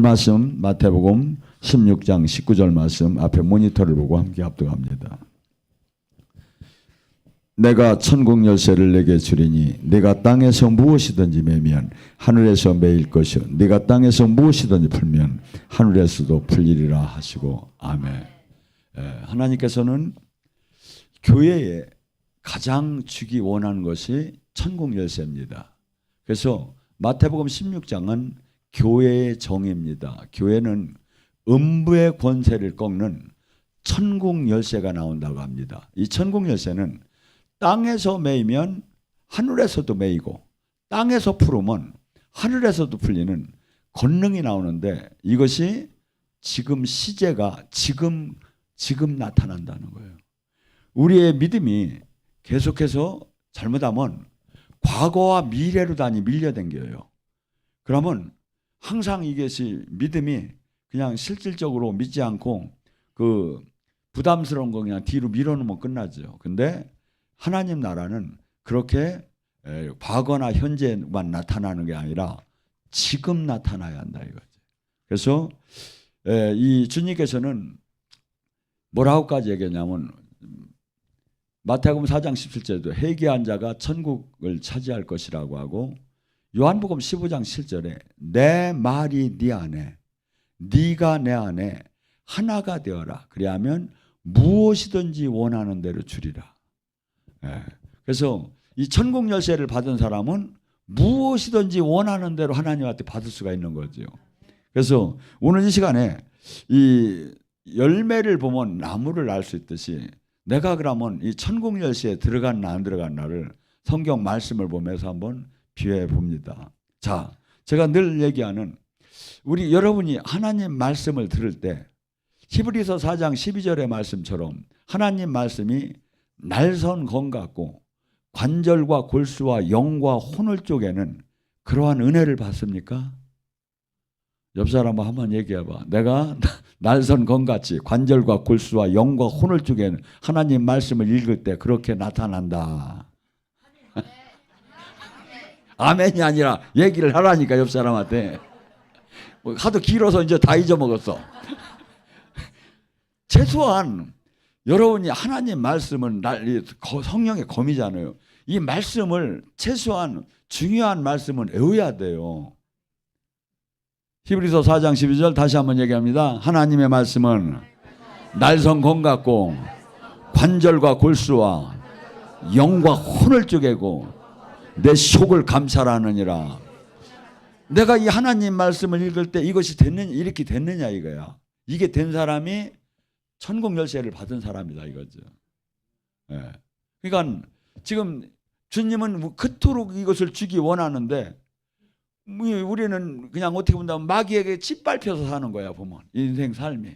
말씀 마태복음 16장 19절 말씀 앞에 모니터를 보고 함께 합독합니다. 내가 천국 열쇠를 내게 주리니 네가 땅에서 무엇이든지 매면 하늘에서 매일 것이요 네가 땅에서 무엇이든지 풀면 하늘에서도 풀리리라 하시고 아멘. 하나님께서는 교회에 가장 주기 원하는 것이 천국 열쇠입니다. 그래서 마태복음 16장은 교회의 정의입니다. 교회는 음부의 권세를 꺾는 천국 열쇠가 나온다고 합니다. 이 천국 열쇠는 땅에서 매이면 하늘에서도 매이고 땅에서 풀으면 하늘에서도 풀리는 권능이 나오는데 이것이 지금 시제가 지금 나타난다는 거예요. 우리의 믿음이 계속해서 잘못하면 과거와 미래로 밀려댕겨요. 그러면 항상 이것이 믿음이 그냥 실질적으로 믿지 않고 그 부담스러운 거 그냥 뒤로 밀어놓으면 끝나죠. 근데 하나님 나라는 그렇게 과거나 현재만 나타나는 게 아니라 지금 나타나야 한다 이거죠. 그래서 이 주님께서는 뭐라고까지 얘기했냐면 마태복음 4장 17절에도 회개한 자가 천국을 차지할 것이라고 하고 요한복음 15장 7절에 내 말이 네 안에 네가 내 안에 하나가 되어라. 그리하면 무엇이든지 원하는 대로 주리라. 그래서 이 천국 열쇠를 받은 사람은 무엇이든지 원하는 대로 하나님한테 받을 수가 있는 거죠. 그래서 오늘 이 시간에 이 열매를 보면 나무를 알 수 있듯이 내가 그러면 이 천국 열쇠에 들어갔나 안 들어갔나를 성경 말씀을 보면서 한번 비교해 봅니다. 자, 제가 늘 얘기하는 우리 여러분이 하나님 말씀을 들을 때 히브리서 4장 12절의 말씀처럼 하나님 말씀이 날선 검 같고 관절과 골수와 영과 혼을 쪼개는 그러한 은혜를 받습니까? 옆 사람 한번 얘기해봐. 내가 날선 검같이 관절과 골수와 영과 혼을 쪼개는 하나님 말씀을 읽을 때 그렇게 나타난다. 아멘이 아니라 얘기를 하라니까 옆 사람한테. 하도 길어서 이제 다 잊어먹었어. 최소한 여러분이 하나님 말씀은 성령의 검이잖아요. 이 말씀을 최소한 중요한 말씀은 외워야 돼요. 히브리서 4장 12절 다시 한번 얘기합니다. 하나님의 말씀은 날선 검 같고 관절과 골수와 영과 혼을 쪼개고 내 속을 감찰하느니라. 내가 이 하나님 말씀을 읽을 때 이것이 이렇게 됐느냐 이거야. 이게 된 사람이 천국 열쇠를 받은 사람이다 이거죠. 그러니까 지금 주님은 그토록 이것을 주기 원하는데 우리는 그냥 어떻게 본다면 마귀에게 짓밟혀서 사는 거야 보면 인생 삶이.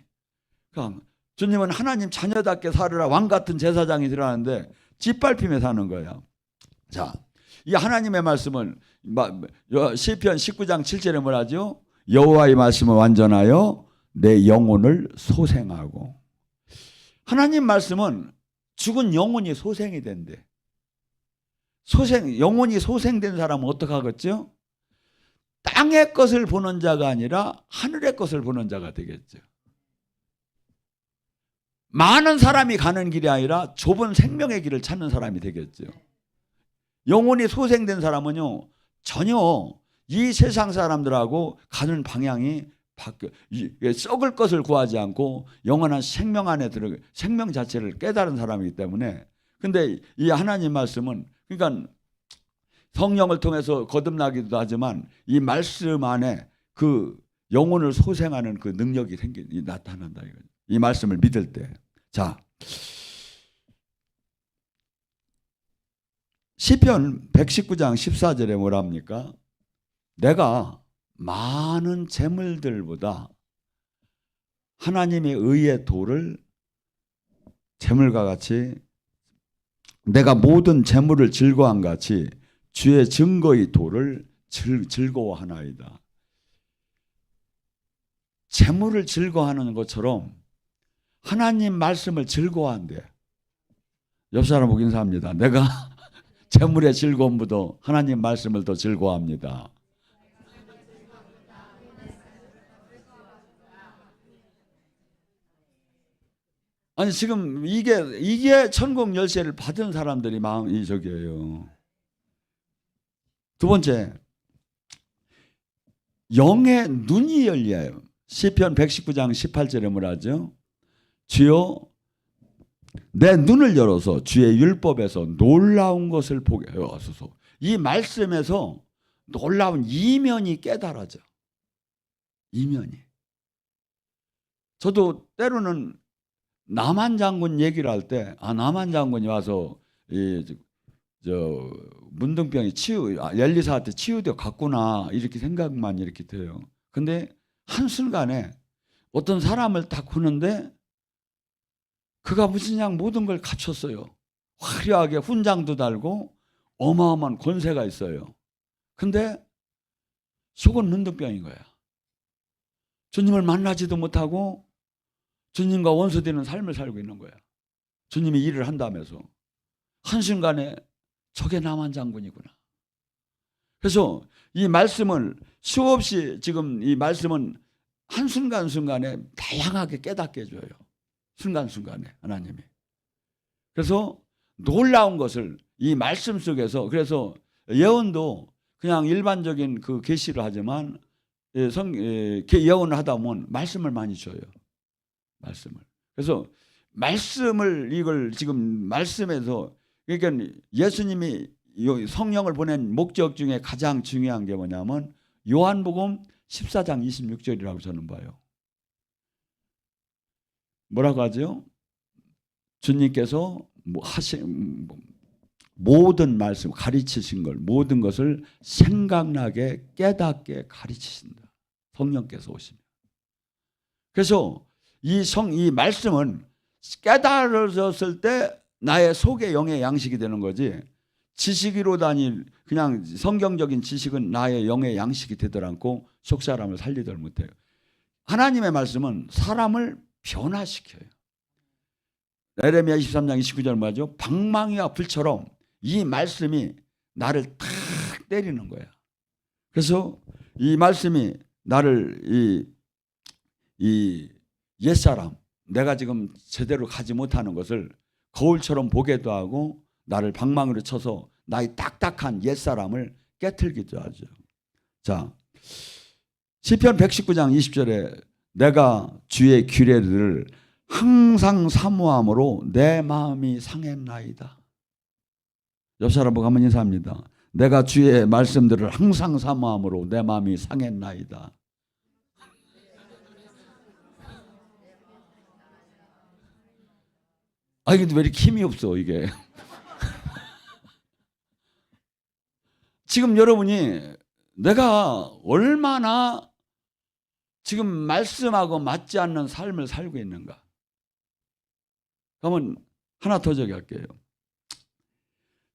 그러니까 주님은 하나님 자녀답게 살으라 왕 같은 제사장이 들어가는데 짓밟히며 사는 거야. 자, 이 하나님의 말씀을 시편 19장 7절에 뭐라죠? 여호와의 말씀을 완전하여 내 영혼을 소생하고. 하나님 말씀은 죽은 영혼이 소생이 된대. 영혼이 소생된 사람은 어떻게 하겠죠? 땅의 것을 보는 자가 아니라 하늘의 것을 보는 자가 되겠죠. 많은 사람이 가는 길이 아니라 좁은 생명의 길을 찾는 사람이 되겠죠. 영혼이 소생된 사람은요 전혀 이 세상 사람들하고 가는 방향이 썩을 것을 구하지 않고 영원한 생명 안에 들어가 생명 자체를 깨달은 사람이기 때문에. 근데 이 하나님 말씀은 그러니까 성령을 통해서 거듭나기도 하지만 이 말씀 안에 그 영혼을 소생하는 그 능력이 나타난다 이거죠. 이 말씀을 믿을 때. 자, 시편 119장 14절에 뭐라 합니까? 내가 많은 재물들보다 하나님의 의의 도를 재물과 같이 내가 모든 재물을 즐거워한 같이 주의 증거의 도를 즐거워하나이다. 재물을 즐거워하는 것처럼 하나님 말씀을 즐거워한대. 옆 사람 보고 인사합니다. 내가 재물의 즐거움보다 하나님 말씀을 더 즐거워합니다. 아니 지금 이게 천국 열쇠를 받은 사람들이 마음이 저기예요. 두 번째, 영의 눈이 열려요. 시편 119장 18절에 뭐라죠? 주여 내 눈을 열어서 주의 율법에서 놀라운 것을 보게 하소서. 이 말씀에서 놀라운 이면이 깨달아져. 이면이. 저도 때로는 남한 장군 얘기를 할 때, 남한 장군이 와서 문둥병이 엘리사한테 치유되어 갔구나 이렇게 생각만 이렇게 돼요. 근데 한순간에 어떤 사람을 딱 보는데 그가 무슨 양 모든 걸 갖췄어요. 화려하게 훈장도 달고 어마어마한 권세가 있어요. 근데 속은 문둥병인 거야. 주님을 만나지도 못하고 주님과 원수되는 삶을 살고 있는 거야. 주님이 일을 한다면서. 한순간에 저게 남한 장군이구나. 그래서 이 말씀을 수없이 지금 이 말씀은 한순간순간에 다양하게 깨닫게 해줘요. 순간순간에 하나님이. 그래서 놀라운 것을 이 말씀 속에서, 그래서 예언도 그냥 일반적인 그 계시를 하지만 예언을 하다 보면 말씀을 많이 줘요. 말씀을. 그래서 말씀을 이걸 지금 말씀에서, 그러니까 예수님이 성령을 보낸 목적 중에 가장 중요한 게 뭐냐면 요한복음 14장 26절이라고 저는 봐요. 뭐라고 하죠? 주님께서 모든 말씀 가르치신 걸, 모든 것을 생각나게 깨닫게 가르치신다. 성령께서 오시면. 그래서 이 말씀은 깨달아졌을 때 나의 속의 영의 양식이 되는 거지, 지식으로다니 그냥 성경적인 지식은 나의 영의 양식이 되들 않고 속 사람을 살리들 못해요. 하나님의 말씀은 사람을 변화시켜요. 에레미야 23장 29절 뭐죠? 방망이와 불처럼 이 말씀이 나를 탁 때리는 거야. 그래서 이 말씀이 나를 이 옛사람, 내가 지금 제대로 가지 못하는 것을 거울처럼 보게도 하고 나를 방망이로 쳐서 나의 딱딱한 옛사람을 깨트리기도 하죠. 자, 시편 119장 20절에 내가 주의 규례를 항상 사모함으로 내 마음이 상했나이다. 옆 사람 보고 한번 인사합니다. 내가 주의 말씀들을 항상 사모함으로 내 마음이 상했나이다. 근데 왜 이렇게 힘이 없어 이게. 지금 여러분이 내가 얼마나 지금 말씀하고 맞지 않는 삶을 살고 있는가. 그러면 하나 더 저기할게요.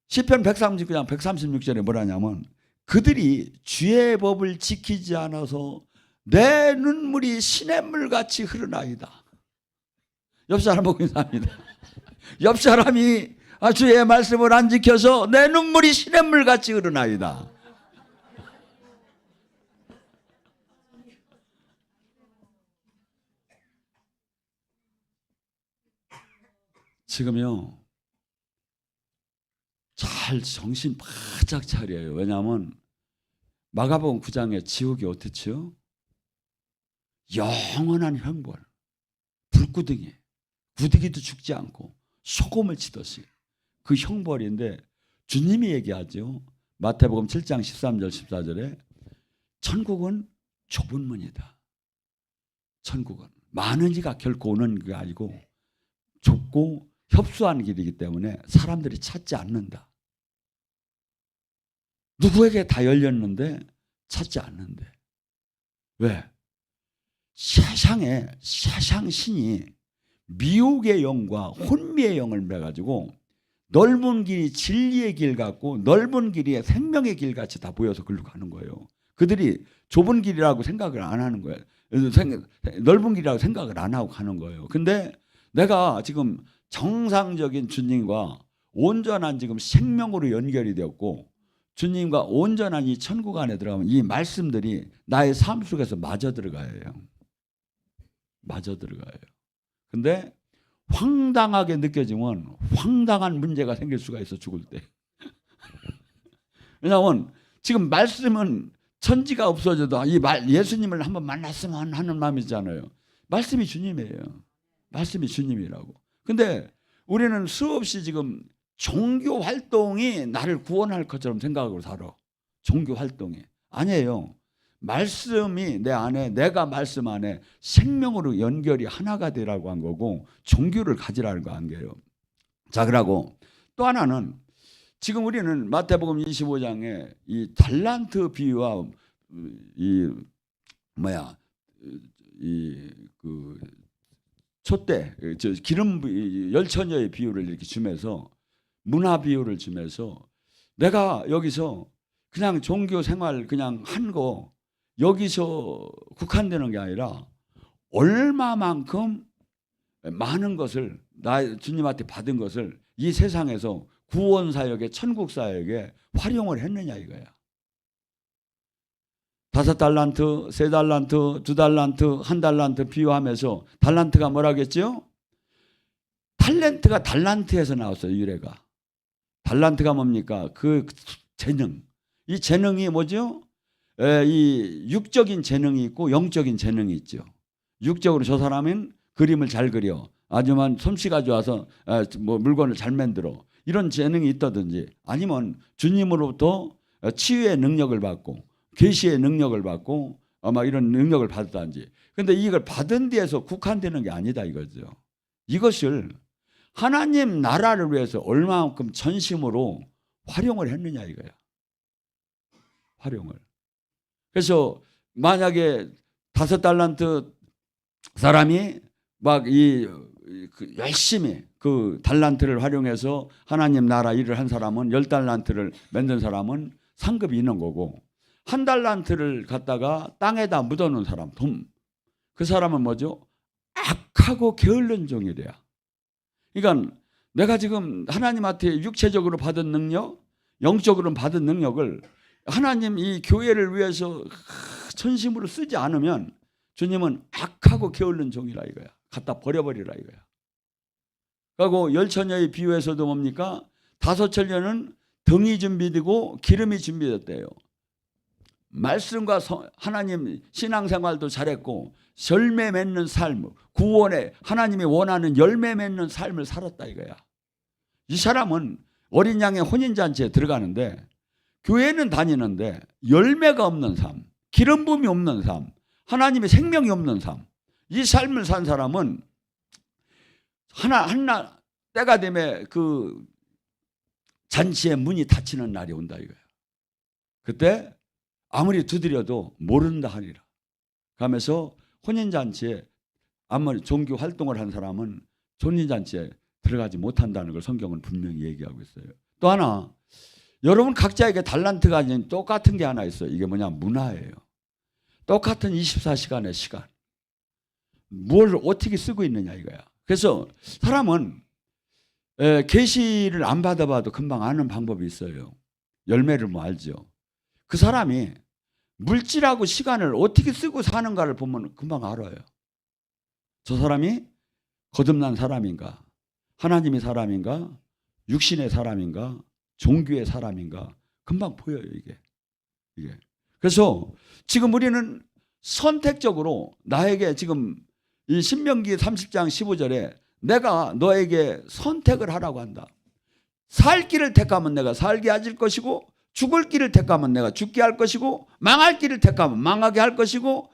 시편 139장 136절에 뭐라냐면 그들이 주의 법을 지키지 않아서 내 눈물이 시냇물같이 흐르나이다. 옆 사람 보고 인사합니다. 옆 사람이 주의 말씀을 안 지켜서 내 눈물이 시냇물같이 흐르나이다. 지금요, 잘 정신 바짝 차려요. 왜냐하면 마가복음 9장에 지옥이 어떻지요? 영원한 형벌, 불구덩이, 구더기도 죽지 않고 소금을 치듯이 그 형벌인데, 주님이 얘기하죠. 마태복음 7장 13절 14절에 천국은 좁은 문이다. 천국은 많은 이가 결코 오는 게 아니고 좁고 협소한 길이기 때문에 사람들이 찾지 않는다. 누구에게 다 열렸는데 찾지 않는데. 왜? 세상 신이 미혹의 영과 혼미의 영을 매가지고 넓은 길이 진리의 길 같고 넓은 길이 생명의 길 같이 다 보여서 글로 가는 거예요. 그들이 좁은 길이라고 생각을 안 하는 거예요. 넓은 길이라고 생각을 안 하고 가는 거예요. 근데 내가 지금 정상적인 주님과 온전한 지금 생명으로 연결이 되었고 주님과 온전한 이 천국 안에 들어가면 이 말씀들이 나의 삶 속에서 마저 들어가요. 마저 들어가요. 근데 황당하게 느껴지면 황당한 문제가 생길 수가 있어, 죽을 때. 왜냐하면 지금 말씀은 천지가 없어져도 예수님을 한번 만났으면 하는 마음이잖아요. 말씀이 주님이에요. 말씀이 주님이라고. 근데 우리는 수없이 지금 종교 활동이 나를 구원할 것처럼 생각하고 살아. 종교 활동이. 아니에요. 말씀이 내 안에, 내가 말씀 안에 생명으로 연결이 하나가 되라고 한 거고, 종교를 가지라는 거 한 거예요. 자, 그러고 또 하나는 지금 우리는 마태복음 25장에 이 달란트 비유와 그 촛대, 기름 열처녀의 비유를 이렇게 주면서, 문화 비유를 주면서, 내가 여기서 그냥 종교 생활 그냥 한 거 여기서 국한되는 게 아니라 얼마만큼 많은 것을 주님한테 받은 것을 이 세상에서 구원 사역에, 천국 사역에 활용을 했느냐 이거야. 5달란트, 3달란트, 2달란트, 1달란트 비유하면서 달란트가 뭐라겠죠? 탤런트가 달란트에서 나왔어요. 유래가. 달란트가 뭡니까? 그 재능. 이 재능이 뭐죠? 이 육적인 재능이 있고 영적인 재능이 있죠. 육적으로 저 사람은 그림을 잘 그려, 아주만 솜씨가 좋아서 뭐 물건을 잘 만들어, 이런 재능이 있다든지, 아니면 주님으로부터 치유의 능력을 받고 계시의 능력을 받고 아마 이런 능력을 받았다든지. 근데 이걸 받은 데에서 국한되는 게 아니다 이거죠. 이것을 하나님 나라를 위해서 얼마만큼 전심으로 활용을 했느냐 이거야. 활용을. 그래서 만약에 5달란트 사람이 막 열심히 그 달란트를 활용해서 하나님 나라 일을 한 사람은, 10달란트를 만든 사람은 상급이 있는 거고, 1달란트를 갖다가 땅에다 묻어놓은 사람, 그 사람은 뭐죠? 악하고 게을른 종이래요. 그러니까 내가 지금 하나님한테 육체적으로 받은 능력, 영적으로 받은 능력을 하나님 이 교회를 위해서 전심으로 쓰지 않으면 주님은 악하고 게을른 종이라 이거야. 갖다 버려버리라 이거야. 그리고 열처녀의 비유에서도 뭡니까? 5처녀는 등이 준비되고 기름이 준비됐대요. 말씀과 하나님 신앙생활도 잘했고 열매 맺는 삶, 구원에 하나님이 원하는 열매 맺는 삶을 살았다 이거야. 이 사람은 어린 양의 혼인잔치에 들어가는데, 교회는 다니는데 열매가 없는 삶, 기름 부음이 없는 삶, 하나님의 생명이 없는 삶, 이 삶을 산 사람은 하나 때가 되면 그 잔치의 문이 닫히는 날이 온다 이거야. 그때 아무리 두드려도 모른다 하리라. 그러면서 혼인잔치에, 아무리 종교 활동을 한 사람은 혼인잔치에 들어가지 못한다는 걸 성경은 분명히 얘기하고 있어요. 또 하나, 여러분 각자에게 달란트가 아닌 똑같은 게 하나 있어요. 이게 뭐냐? 문화예요. 똑같은 24시간의 시간. 뭘 어떻게 쓰고 있느냐 이거야. 그래서 사람은 계시를 안 받아봐도 금방 아는 방법이 있어요. 열매를 뭐 알죠. 그 사람이 물질하고 시간을 어떻게 쓰고 사는가를 보면 금방 알아요. 저 사람이 거듭난 사람인가, 하나님의 사람인가, 육신의 사람인가, 종교의 사람인가 금방 보여요 이게. 그래서 지금 우리는 선택적으로 나에게 지금 이 신명기 30장 15절에 내가 너에게 선택을 하라고 한다. 살 길을 택하면 내가 살게 하실 것이고, 죽을 길을 택하면 내가 죽게 할 것이고, 망할 길을 택하면 망하게 할 것이고,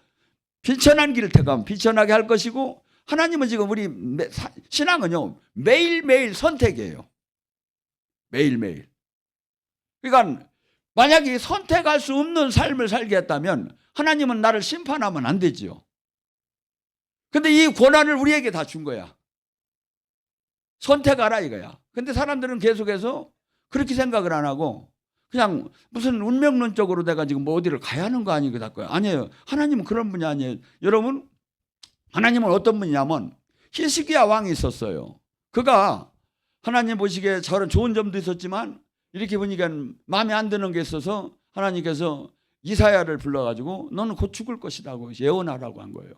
비천한 길을 택하면 비천하게 할 것이고. 하나님은 지금 우리 신앙은요 매일매일 선택이에요. 매일매일. 그러니까 만약에 선택할 수 없는 삶을 살게 했다면 하나님은 나를 심판하면 안 되지요. 근데 이 권한을 우리에게 다 준 거야. 선택하라 이거야. 근데 사람들은 계속해서 그렇게 생각을 안 하고 그냥 무슨 운명론적으로 내가 지금 뭐 어디를 가야 하는 거 아니고 아니에요. 하나님은 그런 분이 아니에요. 여러분, 하나님은 어떤 분이냐면 히스기야 왕이 있었어요. 그가 하나님 보시기에 저런 좋은 점도 있었지만 이렇게 보니까 마음에 안 드는 게 있어서 하나님께서 이사야를 불러가지고 너는 곧 죽을 것이라고 예언하라고 한 거예요.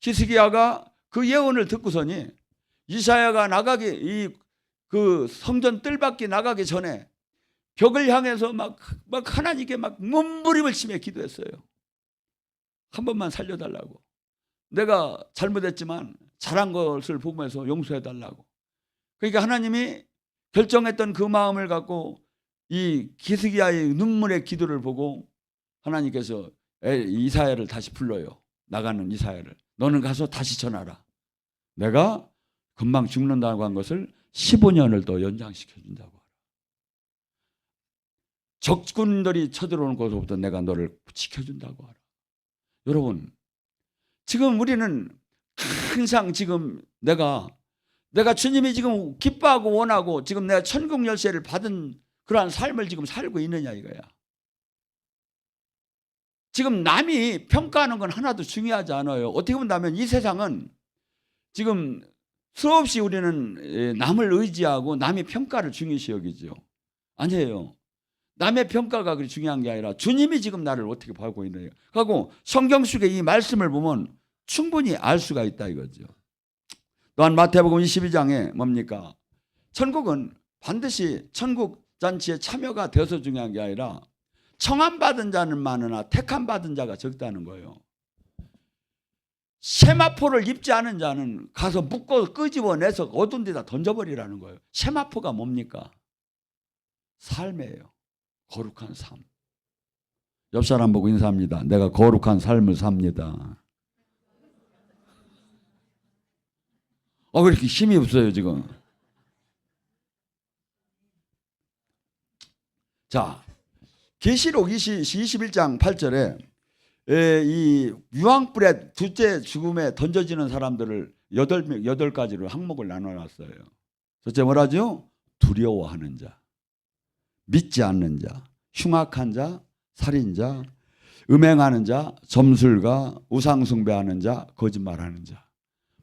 히스기야가 그 예언을 듣고서니 이사야가 나가기 그 성전 뜰밖에 나가기 전에 벽을 향해서 막 하나님께 막 몸부림을 치며 기도했어요. 한 번만 살려달라고. 내가 잘못했지만 잘한 것을 보면서 용서해달라고. 그러니까 하나님이 결정했던 그 마음을 갖고 이 기스기야의 눈물의 기도를 보고 하나님께서 이사야를 다시 불러요. 나가는 이사야를. 너는 가서 다시 전하라. 내가 금방 죽는다고 한 것을 15년을 더 연장시켜준다고 하라. 적군들이 쳐들어오는 곳부터 내가 너를 지켜준다고 하라. 여러분, 지금 우리는 항상 지금 내가 주님이 지금 기뻐하고 원하고 지금 내가 천국 열쇠를 받은 그러한 삶을 지금 살고 있느냐 이거야. 지금 남이 평가하는 건 하나도 중요하지 않아요. 어떻게 본다면 이 세상은 지금 수없이 우리는 남을 의지하고 남의 평가를 중요시 여기죠. 아니에요. 남의 평가가 그리 중요한 게 아니라 주님이 지금 나를 어떻게 보고 있느냐. 하고 성경 속의 이 말씀을 보면 충분히 알 수가 있다 이거죠. 또한 마태복음 22장에 뭡니까? 천국은 반드시 천국 잔치에 참여가 되어서 중요한 게 아니라 청함받은 자는 많으나 택함받은 자가 적다는 거예요. 세마포를 입지 않은 자는 가서 묶어 끄집어내서 어두운 데다 던져버리라는 거예요. 세마포가 뭡니까? 삶이에요. 거룩한 삶. 옆 사람 보고 인사합니다. 내가 거룩한 삶을 삽니다. 왜 이렇게 힘이 없어요 지금? 자, 계시록 21장 8절에 이 유황불에 둘째 죽음에 던져지는 사람들을 8가지로 항목을 나눠놨어요. 첫째 뭐라죠? 두려워하는 자, 믿지 않는 자, 흉악한 자, 살인자, 음행하는 자, 점술가, 우상숭배하는 자, 거짓말하는 자.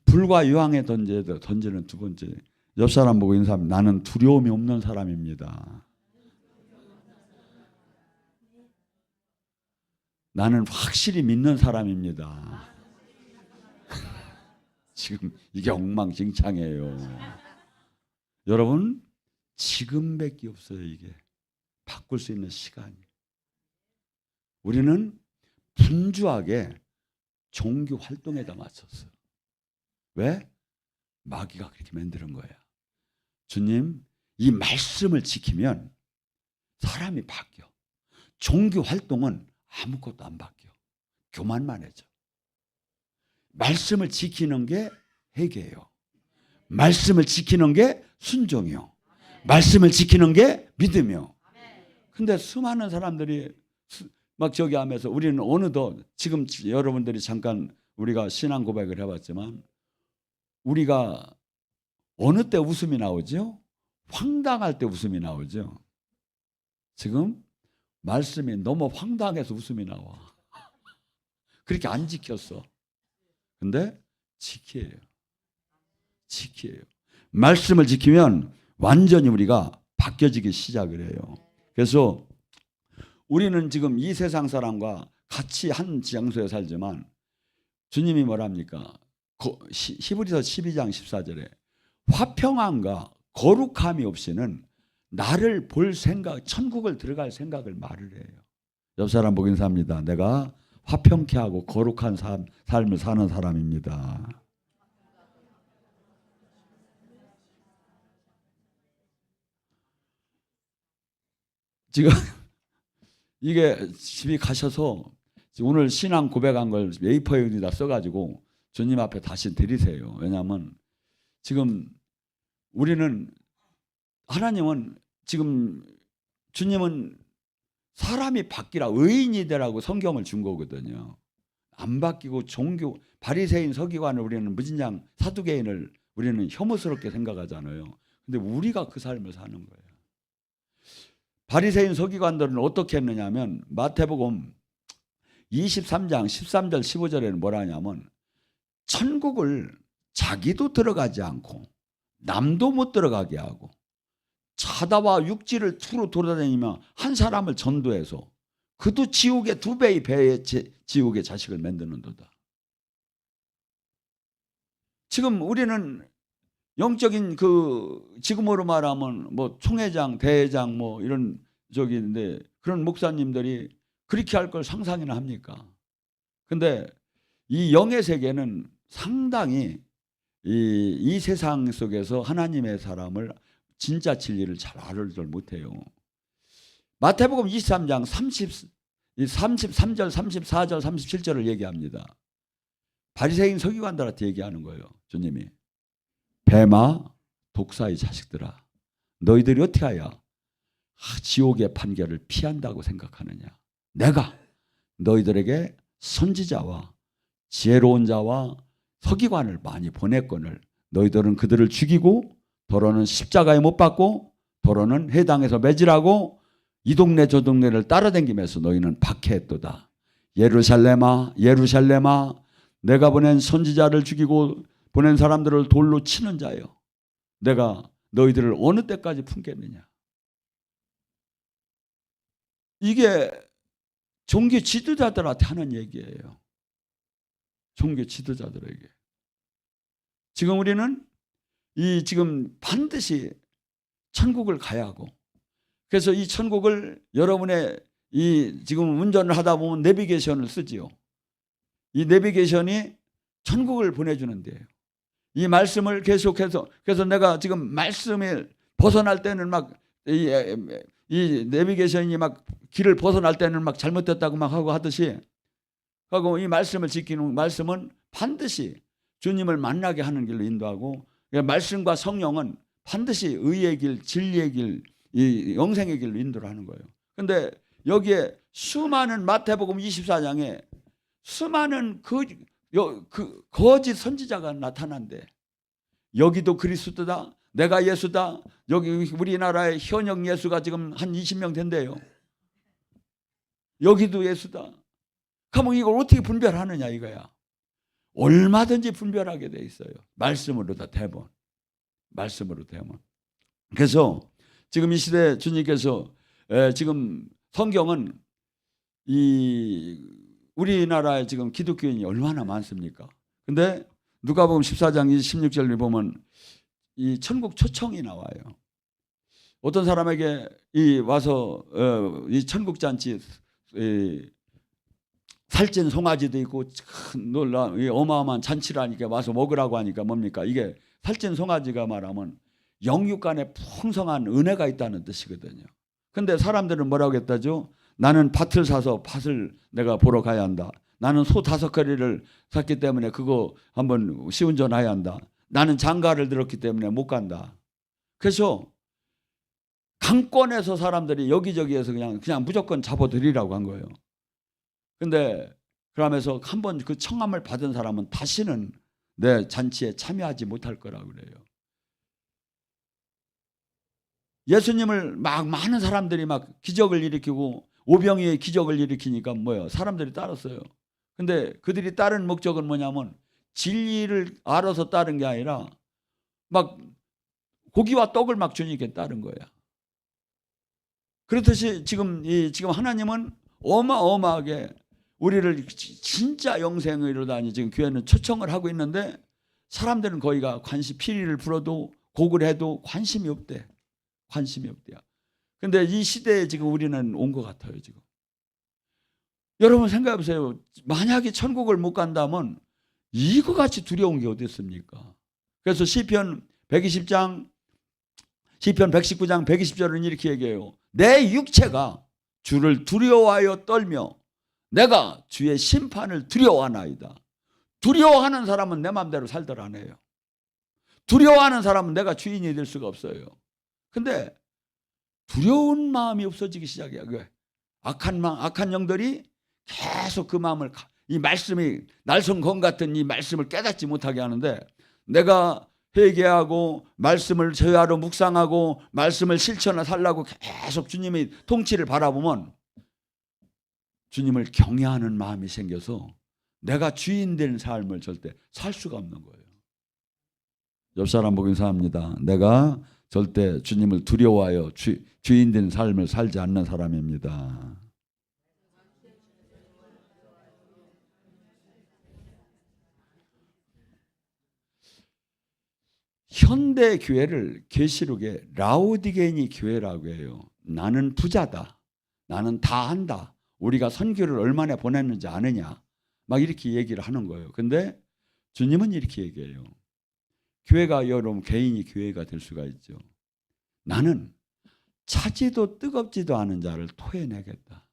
불과 유황에 던지는 두 번째. 옆 사람 보고 인사합니다. 나는 두려움이 없는 사람입니다. 나는 확실히 믿는 사람입니다. 지금 이게 엉망진창이에요. 여러분, 지금밖에 없어요. 이게 바꿀 수 있는 시간이. 우리는 분주하게 종교 활동에다 맞췄어요. 왜? 마귀가 그렇게 만드는 거야. 주님, 이 말씀을 지키면 사람이 바뀌어. 종교 활동은 아무것도 안 바뀌어. 교만만 해져. 말씀을 지키는 게 회개예요. 말씀을 지키는 게 순종이요. 말씀을 지키는 게 믿음이요. 근데 수많은 사람들이 막 저기 하면서 우리는 어느덧 지금 여러분들이 잠깐 우리가 신앙 고백을 해봤지만 우리가 어느 때 웃음이 나오죠? 황당할 때 웃음이 나오죠. 지금 말씀이 너무 황당해서 웃음이 나와. 그렇게 안 지켰어. 근데 지켜요. 지켜요. 말씀을 지키면 완전히 우리가 바뀌어지기 시작을 해요. 그래서 우리는 지금 이 세상 사람과 같이 한 장소에 살지만 주님이 뭐랍니까? 히브리서 12장 14절에 화평함과 거룩함이 없이는 나를 볼 생각, 천국을 들어갈 생각을 말을 해요. 옆 사람 보고 인사합니다. 내가 화평케 하고 거룩한 삶을 사는 사람입니다. 지금 이게 집에 가셔서 오늘 신앙 고백한 걸 A4에다 써가지고 주님 앞에 다시 드리세요. 왜냐하면 지금 우리는 하나님은 지금 주님은 사람이 바뀌라 의인이 되라고 성경을 준 거거든요. 안 바뀌고 종교 바리새인 서기관을 우리는 무진장 사두개인을 우리는 혐오스럽게 생각하잖아요. 근데 우리가 그 삶을 사는 거예요. 바리새인 서기관들은 어떻게 했느냐면 마태복음 23장 13절 15절에는 뭐라 하냐면 천국을 자기도 들어가지 않고 남도 못 들어가게 하고 자다와 육지를 투로 돌아다니며 한 사람을 전도해서 그도 지옥의 2배의 배의 지옥의 자식을 만드는도다. 지금 우리는 영적인 그 지금으로 말하면 뭐 총회장, 대회장 뭐 이런 저기인데 그런 목사님들이 그렇게 할 걸 상상이나 합니까? 근데 이 영의 세계는 상당히 이 세상 속에서 하나님의 사람을 진짜 진리를 잘 알지를 못해요. 마태복음 23장 33절, 34절, 37절을 얘기합니다. 바리새인 서기관들한테 얘기하는 거예요. 주님이. 뱀아 독사의 자식들아 너희들이 어떻게 하여 지옥의 판결을 피한다고 생각하느냐. 내가 너희들에게 선지자와 지혜로운 자와 서기관을 많이 보냈거늘 너희들은 그들을 죽이고 더러는 십자가에 못 박고 더러는 회당에서 매질하고 이 동네 저 동네를 따라다니면서 너희는 박해했도다. 예루살렘아 예루살렘아 내가 보낸 선지자를 죽이고 보낸 사람들을 돌로 치는 자요. 내가 너희들을 어느 때까지 품겠느냐. 이게 종교 지도자들한테 하는 얘기예요. 종교 지도자들에게. 지금 우리는 지금 반드시 천국을 가야 하고 그래서 이 천국을 여러분의 지금 운전을 하다 보면 내비게이션을 쓰지요. 이 내비게이션이 천국을 보내주는 데예요. 이 말씀을 계속해서 그래서 내가 지금 말씀을 벗어날 때는 막 이 내비게이션이 막 길을 벗어날 때는 막 잘못됐다고 막 하고 하듯이 하고 이 말씀을 지키는 말씀은 반드시 주님을 만나게 하는 길로 인도하고 말씀과 성령은 반드시 의의 길, 진리의 길, 이 영생의 길로 인도를 하는 거예요. 그런데 여기에 수많은 마태복음 24장에 수많은 거짓 선지자가 나타난대. 여기도 그리스도다. 내가 예수다. 여기 우리나라의 현역 예수가 지금 한 20명 된대요. 여기도 예수다. 그러면 이걸 어떻게 분별하느냐 이거야. 얼마든지 분별하게 돼 있어요. 말씀으로 다 대본. 말씀으로 대본. 그래서 지금 이 시대 주님께서 지금 성경은 우리나라에 지금 기독교인이 얼마나 많습니까? 근데 누가복음 14장 16절을 보면 이 천국 초청이 나와요. 어떤 사람에게 와서 이 천국 잔치 살찐 송아지도 있고 놀라 어마어마한 잔치라니까 와서 먹으라고 하니까 뭡니까? 이게 살찐 송아지가 말하면 영육간에 풍성한 은혜가 있다는 뜻이거든요. 근데 사람들은 뭐라고 했다죠? 나는 밭을 사서 밭을 내가 보러 가야 한다. 나는 소 5마리를 샀기 때문에 그거 한번 시운전해야 한다. 나는 장가를 들었기 때문에 못 간다. 그래서 강권에서 사람들이 여기저기에서 그냥 무조건 잡아들이라고 한 거예요. 근데 그러면서 한번 그 청함을 받은 사람은 다시는 내 잔치에 참여하지 못할 거라고 그래요. 예수님을 막 많은 사람들이 막 기적을 일으키고 오병이의 기적을 일으키니까 뭐예요? 사람들이 따랐어요. 근데 그들이 따른 목적은 뭐냐면 진리를 알아서 따른 게 아니라 막 고기와 떡을 막 주니까 따른 거야. 그렇듯이 지금 하나님은 어마어마하게 우리를 진짜 영생을 이루다니 지금 교회는 초청을 하고 있는데 사람들은 거기가 피리를 불어도 곡을 해도 관심이 없대. 관심이 없대요. 근데 이 시대에 지금 우리는 온 것 같아요, 지금. 여러분 생각해 보세요. 만약에 천국을 못 간다면 이거 같이 두려운 게 어디 있습니까? 그래서 시편 120장, 시편 119장 120절은 이렇게 얘기해요. 내 육체가 주를 두려워하여 떨며 내가 주의 심판을 두려워하나이다. 두려워하는 사람은 내 마음대로 살들 안 해요. 두려워하는 사람은 내가 주인이 될 수가 없어요. 근데 두려운 마음이 없어지기 시작해요. 악한 영들이 계속 그 마음을 이 말씀이 날성검 같은 이 말씀을 깨닫지 못하게 하는데 내가 회개하고 말씀을 제하로 묵상하고 말씀을 실천해 살라고 계속 주님의 통치를 바라보면 주님을 경외하는 마음이 생겨서 내가 주인 된 삶을 절대 살 수가 없는 거예요. 옆 사람 보고 인사합니다. 내가 절대 주님을 두려워하여 주인 된 삶을 살지 않는 사람입니다. 현대 교회를 계시록에 라오디게니 교회라고 해요. 나는 부자다. 나는 다 한다. 우리가 선교를 얼마나 보냈는지 아느냐. 막 이렇게 얘기를 하는 거예요. 근데 주님은 이렇게 얘기해요. 교회가 여러분 개인이 교회가 될 수가 있죠. 나는 차지도 뜨겁지도 않은 자를 토해내겠다.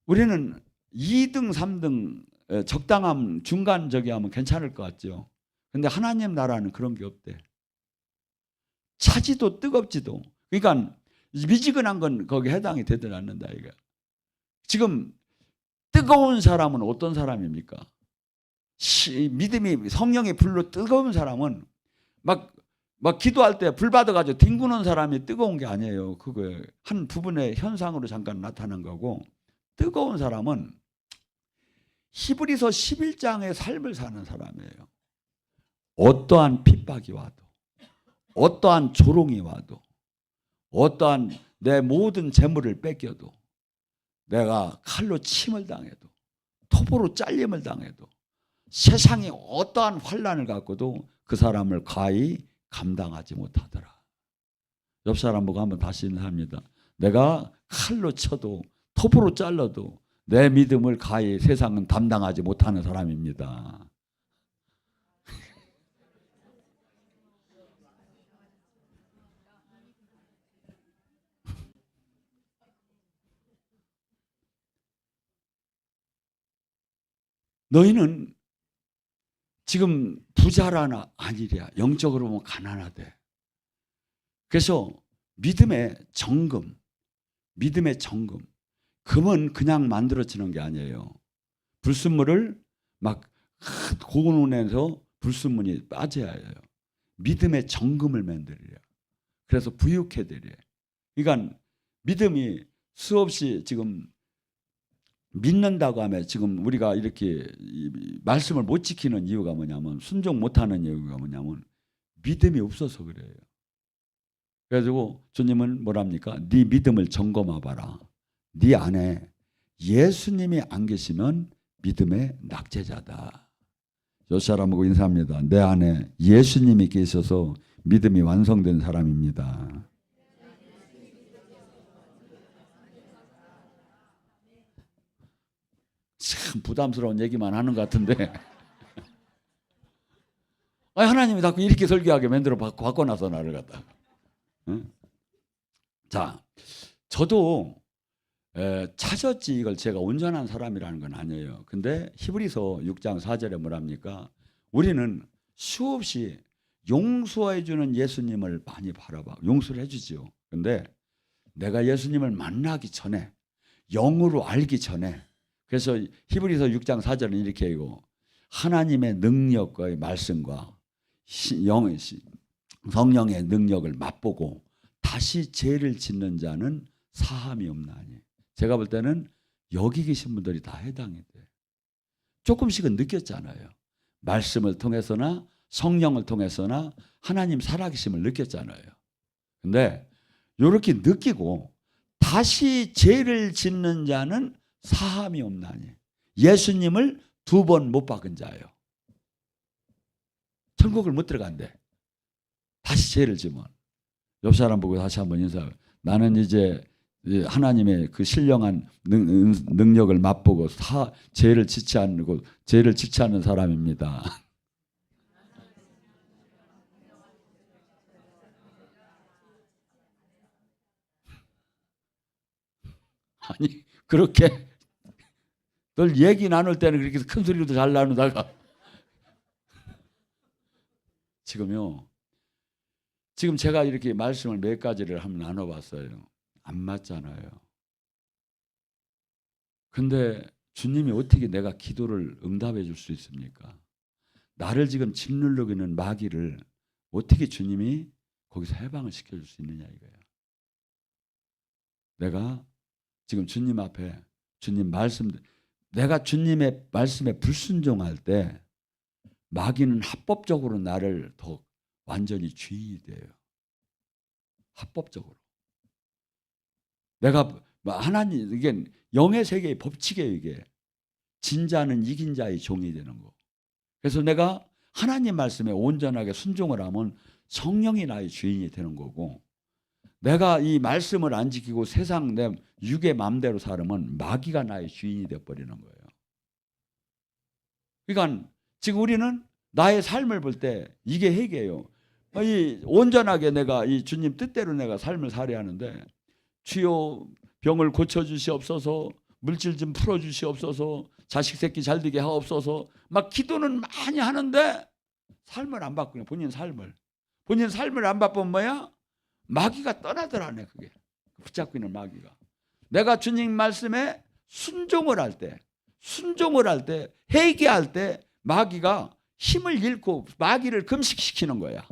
우리는 2등, 3등 적당함, 중간적이 하면 괜찮을 것 같죠. 근데 하나님 나라는 그런 게 없대. 차지도 뜨겁지도. 그러니까 미지근한 건 거기에 해당이 되지 않는다 이거. 지금 뜨거운 사람은 어떤 사람입니까? 믿음이 성령의 불로 뜨거운 사람은 막 기도할 때 불 받아가지고 뒹구는 사람이 뜨거운 게 아니에요. 그거 한 부분의 현상으로 잠깐 나타난 거고, 뜨거운 사람은 히브리서 11장의 삶을 사는 사람이에요. 어떠한 핍박이 와도, 어떠한 조롱이 와도, 어떠한 내 모든 재물을 뺏겨도, 내가 칼로 침을 당해도, 톱으로 잘림을 당해도, 세상에 어떠한 환난을 갖고도 그 사람을 가히 감당하지 못하더라. 옆 사람 보고 한번 다시 인사합니다. 내가 칼로 쳐도 톱으로 잘라도 내 믿음을 가히 세상은 담당하지 못하는 사람입니다. 너희는 지금 부자라나 아니랴. 영적으로 보면 가난하대. 그래서 믿음의 정금. 금은 그냥 만들어지는 게 아니에요. 불순물을 막 고운해서 불순물이 빠져야 해요. 믿음의 정금을 만들어요. 그래서 부유해드려요. 그러니까 믿음이 수없이 지금 믿는다고 하면 지금 우리가 이렇게 말씀을 못 지키는 이유가 뭐냐면, 순종 못하는 이유가 뭐냐면 믿음이 없어서 그래요. 그래가지고 주님은 뭐랍니까? 네 믿음을 점검해봐라. 네 안에 예수님이 안 계시면 믿음의 낙제자다. 요 사람하고 인사합니다. 내 안에 예수님이 계셔서 믿음이 완성된 사람입니다. 참 부담스러운 얘기만 하는 것 같은데 하나님이 자꾸 이렇게 설교하게 만들어 바꿔놔서 나를 갖다. 응? 자, 저도 찾았지. 이걸 제가 온전한 사람이라는 건 아니에요. 근데 히브리서 6장 4절에 뭐랍니까? 우리는 수없이 용서해 주는 예수님을 많이 바라봐. 용서를 해주지요. 근데 내가 예수님을 만나기 전에, 영으로 알기 전에, 그래서 히브리서 6장 4절은 이렇게 하고, 하나님의 능력과 말씀과 성령의 능력을 맛보고 다시 죄를 짓는 자는 사함이 없나니. 제가 볼 때는 여기 계신 분들이 다 해당이 돼. 조금씩은 느꼈잖아요. 말씀을 통해서나 성령을 통해서나 하나님 살아계심을 느꼈잖아요. 근데 이렇게 느끼고 다시 죄를 짓는 자는 사함이 없나니. 예수님을 2번 못 박은 자예요. 천국을 못 들어간대. 다시 죄를 지면. 옆 사람 보고 다시 한번 인사. 나는 이제 하나님의 그 신령한 능력을 맛보고 죄를 짓지 않는 사람입니다. 아니 그렇게 늘 얘기 나눌 때는 그렇게 큰 소리로도 잘 나누다가 지금 제가 이렇게 말씀을 몇 가지를 한번 나눠봤어요. 안 맞잖아요. 근데 주님이 어떻게 내가 기도를 응답해 줄 수 있습니까? 나를 지금 짓누르고 있는 마귀를 어떻게 주님이 거기서 해방을 시켜줄 수 있느냐 이거예요. 내가 지금 주님 앞에 내가 주님의 말씀에 불순종할 때 마귀는 합법적으로 나를 더 완전히 주인이 돼요. 합법적으로. 내가 하나님, 이게 영의 세계의 법칙이에요. 이게 진 자는 이긴 자의 종이 되는 거. 그래서 내가 하나님 말씀에 온전하게 순종을 하면 성령이 나의 주인이 되는 거고, 내가 이 말씀을 안 지키고 세상 내 육의 마음대로 살면 마귀가 나의 주인이 되어버리는 거예요. 그러니까 지금 우리는 나의 삶을 볼 때 이게 핵이에요. 이 온전하게 내가 이 주님 뜻대로 내가 삶을 살아야 하는데, 주여 병을 고쳐주시옵소서, 물질 좀 풀어주시옵소서, 자식 새끼 잘 되게 하옵소서, 막 기도는 많이 하는데 삶을 안 바꾸냐. 본인 삶을 안 바꾸면 뭐야? 마귀가 떠나더라네. 그게 붙잡고 있는 마귀가. 내가 주님 말씀에 순종을 할 때, 회개할 때 마귀가 힘을 잃고 마귀를 금식시키는 거야.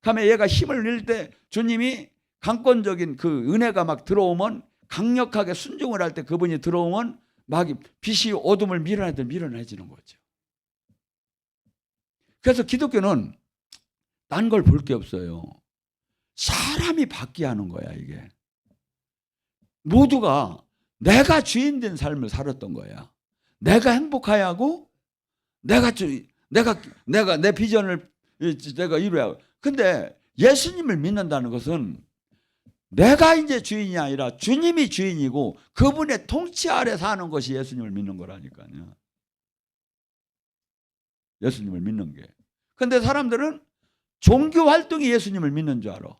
그러면 얘가 힘을 잃을 때 주님이 강권적인 그 은혜가 막 들어오면, 강력하게 순종을 할 때 그분이 들어오면 마귀, 빛이 어둠을 밀어내지는 거죠. 그래서 기독교는 딴 걸 볼 게 없어요. 사람이 바뀌게 하는 거야. 이게 모두가 내가 주인 된 삶을 살았던 거야. 내가 행복해야 하고, 내가 내 비전을 내가 이루어야 하고. 근데 예수님을 믿는다는 것은 내가 이제 주인이 아니라 주님이 주인이고 그분의 통치 아래 사는 것이 예수님을 믿는 거라니까요. 예수님을 믿는 게. 근데 사람들은 종교 활동이 예수님을 믿는 줄 알아.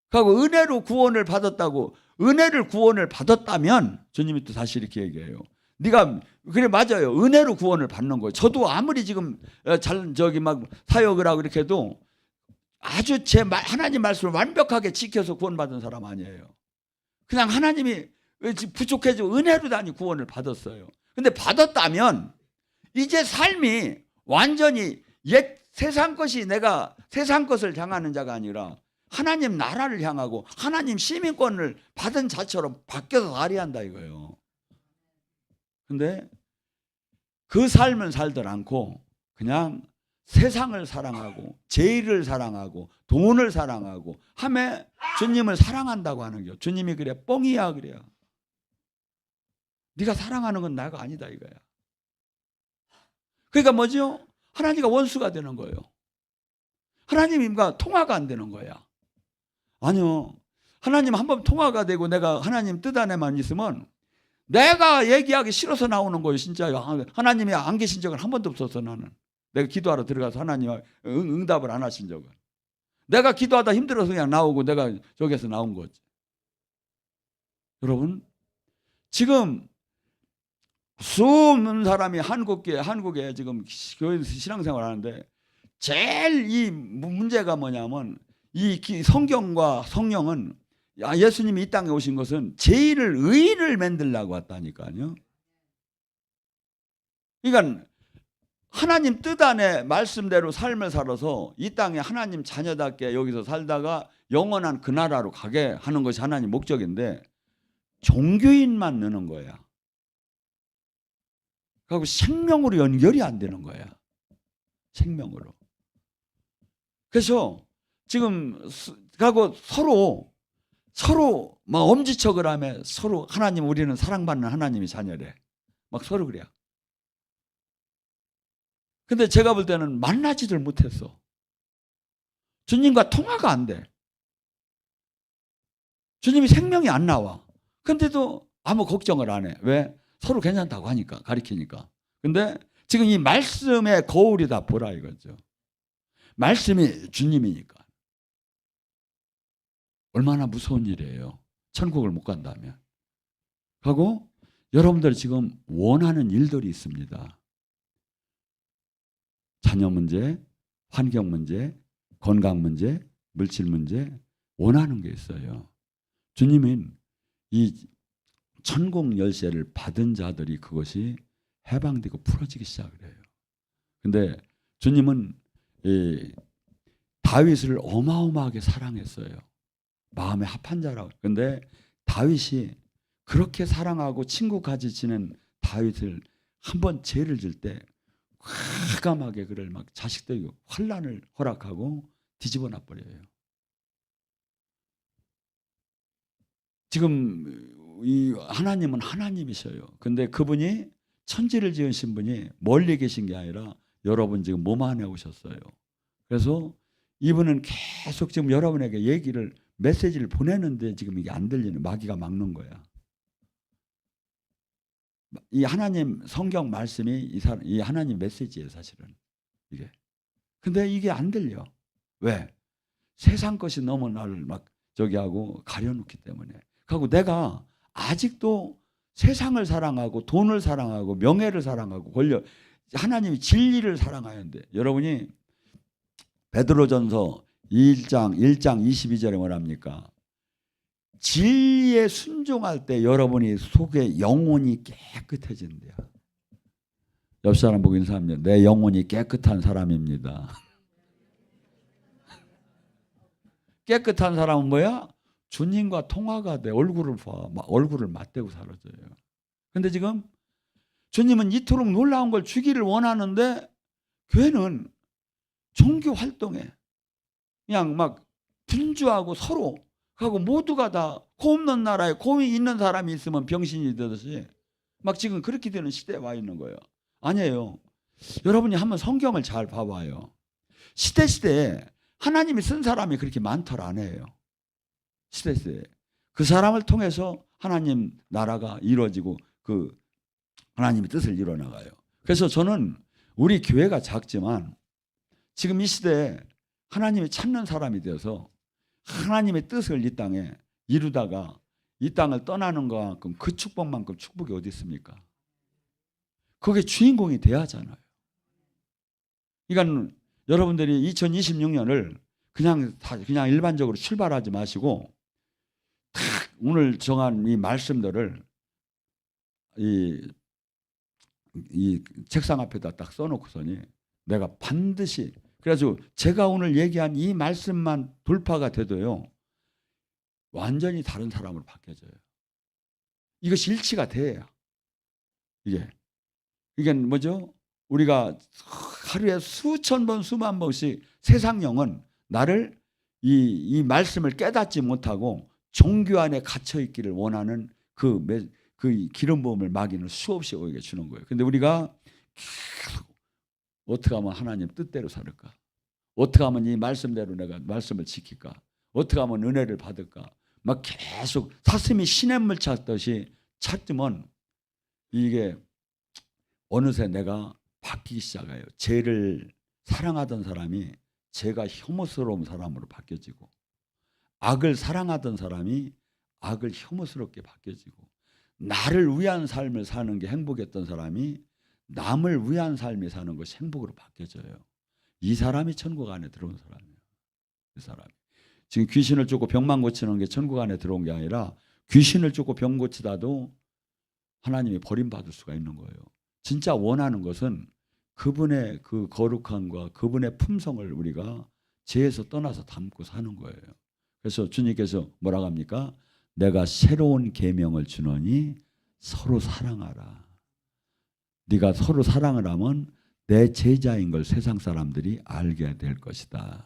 그리고 은혜로 구원을 받았다고, 은혜를 구원을 받았다면 주님이 또 다시 이렇게 얘기해요. 네가 그래 맞아요. 은혜로 구원을 받는 거예요. 저도 아무리 지금 막 사역을 하고 이렇게 해도 아주 하나님 말씀을 완벽하게 지켜서 구원받은 사람 아니에요. 그냥 하나님이 부족해지고 은혜로 다니 구원을 받았어요. 근데 받았다면 이제 삶이 완전히 옛 세상 것이, 내가 세상 것을 향하는 자가 아니라 하나님 나라를 향하고 하나님 시민권을 받은 자처럼 바뀌어서 살아야 한다 이거예요. 근데 그 삶은 살들 않고 그냥 세상을 사랑하고 제의를 사랑하고 돈을 사랑하고 하며 주님을 사랑한다고 하는 게, 주님이 그래 뻥이야 그래요. 네가 사랑하는 건 나가 아니다 이거야. 그러니까 뭐죠? 하나님과 원수가 되는 거예요. 하나님과 통화가 안 되는 거야. 아니요. 하나님 한번 통화가 되고 내가 하나님 뜻 안에만 있으면 내가 얘기하기 싫어서 나오는 거예요. 진짜 하나님이 안 계신 적은 한 번도 없었어. 나는 내가 기도하러 들어가서 하나님 응답을 안 하신 적은, 내가 기도하다 힘들어서 그냥 나오고 내가 저기서 나온 거지. 여러분 지금 수없는 사람이 한국에 지금 교회에서 신앙생활 하는데 제일 이 문제가 뭐냐면, 이 성경과 성령은, 예수님이 이 땅에 오신 것은 의를 만들려고 왔다니까요. 그러니까 하나님 뜻 안에 말씀대로 삶을 살아서 이 땅에 하나님 자녀답게 여기서 살다가 영원한 그 나라로 가게 하는 것이 하나님 목적인데, 종교인만 넣는 거야. 그리고 생명으로 연결이 안 되는 거야. 생명으로. 그래서 지금 가고 서로 막 엄지척을 하며 서로 하나님, 우리는 사랑받는 하나님의 자녀래. 막 서로 그래요. 근데 제가 볼 때는 만나지들 못했어. 주님과 통화가 안 돼. 주님이 생명이 안 나와. 근데도 아무 걱정을 안 해. 왜? 서로 괜찮다고 하니까, 가르치니까. 근데 지금 이 말씀의 거울이 다 보라 이거죠. 말씀이 주님이니까. 얼마나 무서운 일이에요. 천국을 못 간다면. 하고 여러분들 지금 원하는 일들이 있습니다. 자녀 문제, 환경 문제, 건강 문제, 물질 문제, 원하는 게 있어요. 주님은 이 천국 열쇠를 받은 자들이 그것이 해방되고 풀어지기 시작을 해요. 근데 주님은 이 다윗을 어마어마하게 사랑했어요. 마음에 합한 자라고. 근데 다윗이 그렇게 사랑하고 친구까지 지낸 다윗을 한번 죄를 질 때 과감하게 그를 막 자식들이 환난을 허락하고 뒤집어 놔버려요. 지금 이 하나님은 하나님이셔요. 근데 그분이 천지를 지으신 분이 멀리 계신 게 아니라 여러분 지금 몸 안에 오셨어요. 그래서 이분은 계속 지금 여러분에게 얘기를 메시지를 보내는데 지금 이게 안 들리는, 마귀가 막는 거야. 이 하나님 성경 말씀이 이 하나님 메시지예요, 사실은 이게. 근데 이게 안 들려. 왜? 세상 것이 너무 나를 막 저기 하고 가려놓기 때문에. 그리고 내가 아직도 세상을 사랑하고 돈을 사랑하고 명예를 사랑하고 하나님이 진리를 사랑하는데, 여러분이 베드로전서 1장 22절에 뭐랍니까? 진리에 순종할 때 여러분이 속에 영혼이 깨끗해진대요. 옆 사람 보고 인사합니다. 내 영혼이 깨끗한 사람입니다. 깨끗한 사람은 뭐야? 주님과 통화가 돼. 얼굴을 봐. 얼굴을 맞대고 살아져요. 근데 지금 주님은 이토록 놀라운 걸 주기를 원하는데 교회는 종교 활동에 그냥 막 분주하고 서로 하고 모두가 다 코 없는 나라에 코 있는 사람이 있으면 병신이 되듯이 막 지금 그렇게 되는 시대에 와 있는 거예요. 아니에요. 여러분이 한번 성경을 잘 봐봐요. 시대에 하나님이 쓴 사람이 그렇게 많더라 안 해요. 시대에 그 사람을 통해서 하나님 나라가 이루어지고 그 하나님의 뜻을 이뤄나가요. 그래서 저는 우리 교회가 작지만 지금 이 시대에 하나님이 찾는 사람이 되어서 하나님의 뜻을 이 땅에 이루다가 이 땅을 떠나는 것만큼 그 축복만큼 축복이 어디 있습니까? 그게 주인공이 돼야 하잖아요. 그러니까 여러분들이 2026년을 그냥 일반적으로 출발하지 마시고 딱 오늘 정한 이 말씀들을 이 책상 앞에다 딱 써놓고서니 내가 반드시, 그래가지고 제가 오늘 얘기한 이 말씀만 돌파가 돼도요 완전히 다른 사람으로 바뀌어져요. 이것이 일치가 돼야. 이게 뭐죠? 우리가 하루에 수천 번 수만 번씩 세상 영은 나를 이 말씀을 깨닫지 못하고 종교 안에 갇혀 있기를 원하는 그 기름 부음을 마귀는 수없이 우리에게 주는 거예요. 근데 우리가 계속 어떻게 하면 하나님 뜻대로 살을까? 어떻게 하면 이 말씀대로 내가 말씀을 지킬까? 어떻게 하면 은혜를 받을까? 막 계속 사슴이 시냇물 찾듯이 찾으면 이게 어느새 내가 바뀌기 시작해요. 죄를 사랑하던 사람이 죄가 혐오스러운 사람으로 바뀌어지고, 악을 사랑하던 사람이 악을 혐오스럽게 바뀌어지고, 나를 위한 삶을 사는 게 행복했던 사람이 남을 위한 삶이 사는 것이 행복으로 바뀌어져요. 이 사람이 천국 안에 들어온 사람이에요. 이 사람이. 지금 귀신을 쫓고 병만 고치는 게 천국 안에 들어온 게 아니라 귀신을 쫓고 병 고치다도 하나님이 버림받을 수가 있는 거예요. 진짜 원하는 것은 그분의 그 거룩함과 그분의 품성을 우리가 죄에서 떠나서 담고 사는 거예요. 그래서 주님께서 뭐라고 합니까? 내가 새로운 계명을 주노니 서로 사랑하라. 네가 서로 사랑을 하면 내 제자인 걸 세상 사람들이 알게 될 것이다.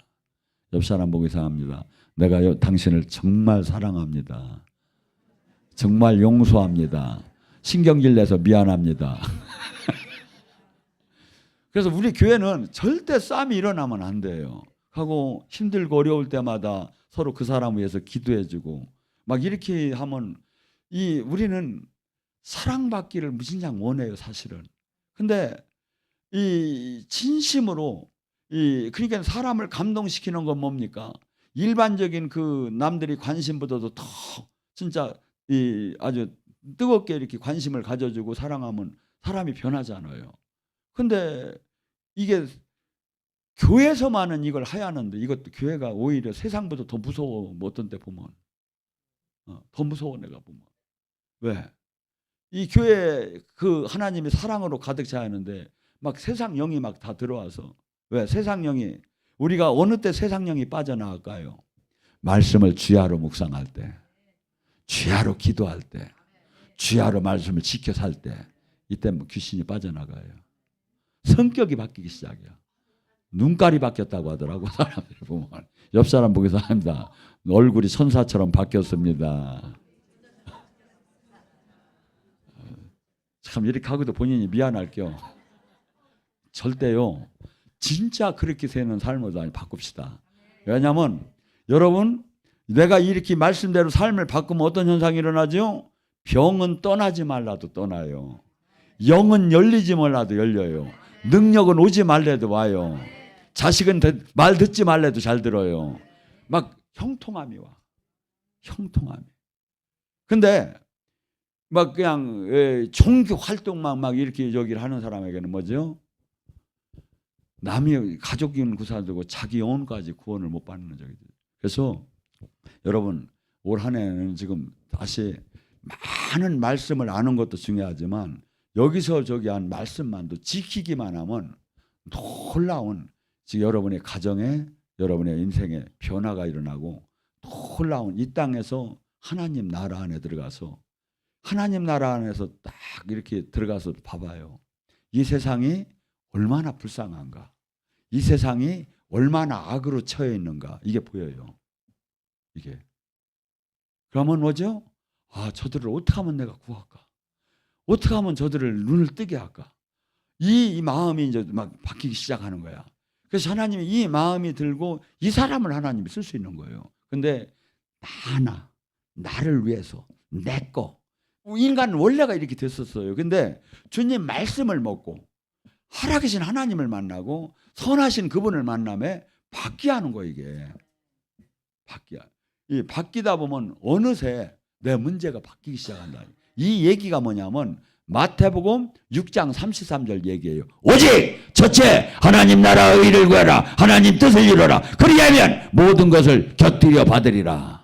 옆 사람 보고 이상합니다. 내가 당신을 정말 사랑합니다. 정말 용서합니다. 신경질 내서 미안합니다. 그래서 우리 교회는 절대 싸움이 일어나면 안 돼요. 하고 힘들고 어려울 때마다 서로 그 사람 위해서 기도해주고 막 이렇게 하면 우리는 사랑받기를 무진장 원해요, 사실은. 근데 이 진심으로 그러니까 사람을 감동시키는 건 뭡니까? 일반적인 그 남들이 관심보다도 더 진짜 아주 뜨겁게 이렇게 관심을 가져주고 사랑하면 사람이 변하잖아요. 근데 이게 교회에서만은 이걸 해야 하는데 이것도 교회가 오히려 세상보다 더 무서워. 뭐 어떤 때 보면 더 무서워. 내가 보면 왜? 이 교회 그 하나님이 사랑으로 가득 차야 하는데 막 세상 영이 막 다 들어와서 왜? 세상 영이 우리가 어느 때 세상 영이 빠져나갈까요? 말씀을 주야로 묵상할 때, 주야로 기도할 때, 주야로 말씀을 지켜 살 때 이때 뭐 귀신이 빠져나가요. 성격이 바뀌기 시작이야. 눈깔이 바뀌었다고 하더라고 사람들 보면. 옆 사람 보기서 합니다. 얼굴이 천사처럼 바뀌었습니다. 참 이렇게 하고도 본인이 미안할 겸 절대요. 진짜 그렇게 사는 삶을 바꿉시다. 왜냐하면 여러분 내가 이렇게 말씀대로 삶을 바꾸면 어떤 현상이 일어나죠? 병은 떠나지 말라도 떠나요. 영은 열리지 말라도 열려요. 능력은 오지 말래도 와요. 자식은 말 듣지 말래도 잘 들어요. 막 형통함이 와. 형통함이. 근데 막 그냥 종교 활동만 막 이렇게 저기를 하는 사람에게는 뭐죠? 남이 가족인 구사되고 자기 영혼까지 구원을 못 받는 적이죠. 그래서 여러분 올 한 해는 지금 다시 많은 말씀을 아는 것도 중요하지만 여기서 저기 한 말씀만도 지키기만 하면 놀라운 지금 여러분의 가정에 여러분의 인생에 변화가 일어나고 놀라운 이 땅에서 하나님 나라 안에 들어가서 하나님 나라 안에서 딱 이렇게 들어가서 봐봐요. 이 세상이 얼마나 불쌍한가. 이 세상이 얼마나 악으로 처해 있는가. 이게 보여요. 이게. 그러면 뭐죠? 아, 저들을 어떻게 하면 내가 구할까? 어떻게 하면 저들을 눈을 뜨게 할까? 이 마음이 이제 막 바뀌기 시작하는 거야. 그래서 하나님이 이 마음이 들고 이 사람을 하나님이 쓸 수 있는 거예요. 근데 나를 위해서 내 거. 인간은 원래가 이렇게 됐었어요. 근데 주님 말씀을 먹고 살아계신 하나님을 만나고 선하신 그분을 만남에 바뀌하는 거예요. 이게 이 바뀌다 보면 어느새 내 문제가 바뀌기 시작한다. 이 얘기가 뭐냐면 마태복음 6장 33절 얘기예요. 오직 첫째 하나님 나라의 의를 구하라. 하나님 뜻을 이루라. 그리하면 모든 것을 곁들여 받으리라.